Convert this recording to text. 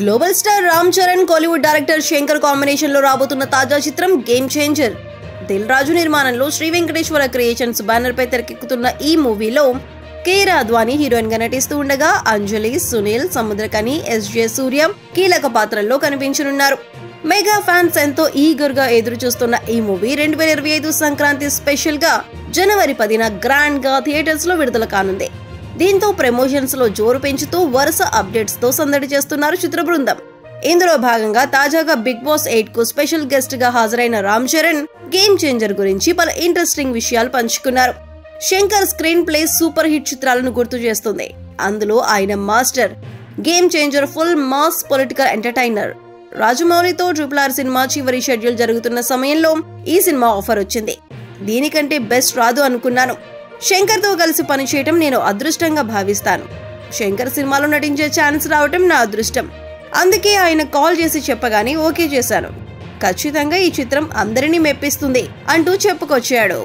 Global star Ram Charan, Kollywood director Shankar combination లో రాబోతున్న తాజా చిత్రం గేమ్ చేంజర్. దిల్ రాజు నిర్మాణంలో శ్రీ వెంకటేశ్వర క్రియేషన్స్ బ్యానర్ పై తెరకెక్కుతున్న ఈ మూవీలో కేర్ అద్వానీ హీరోయిన్ గా నటిస్తూ ఉండగా అంజలి, సునీల్, సముద్రకని, ఎస్జే సూర్య కీలక పాత్రల్లో కనిపించనున్నారు. మెగా ఫ్యాన్స్ ఎంతో ఈగర్ గా ఎదురు చూస్తున్న ఈ మూవీ 2025 సంక్రాంతి స్పెషల్ గా జనవరి 10న గ్రాండ్ గా థియేటర్స్ లో విడుదల కానుంది. దీంతో ప్రమోషన్స్ లో జోరు పెంచుతూ వరుస అప్డేట్స్ తో సందడి చేస్తున్నారు చిత్ర బృందం. ఇందులో భాగంగా తాజాగా బిగ్ బాస్ 8 కు స్పెషల్ గెస్ట్ గా హాజరైన రామ్ చరణ్ గేమ్ చేంజర్ గురించి పలు ఇంట్రెస్టింగ్ విషయాలు పంచుకున్నారు. Shankar screen play super hit చిత్రాలను గుర్తు చేస్తుంది. అందులో ఆయన master. Game Changer full mass political entertainer. రాజమౌళితో RRR సినిమా చివరి షెడ్యూల్ జరుగుతున్న సమయంలో ఈ సినిమా ఆఫర్ వచ్చింది. దీనికంటే బెస్ట్ రాదు అనుకున్నాను. శంకర్ తో కలిసి పనిచేయటం నేను అదృష్టంగా భావిస్తాను. శంకర్ సినిమాలో నటించే ఛాన్స్ రావటం నా అదృష్టం. అందుకే ఆయన కాల్ చేసి చెప్పగానే ఓకే చేశాను. ఖచ్చితంగా ఈ చిత్రం అందరినీ మెప్పిస్తుంది అంటూ చెప్పుకొచ్చాడు.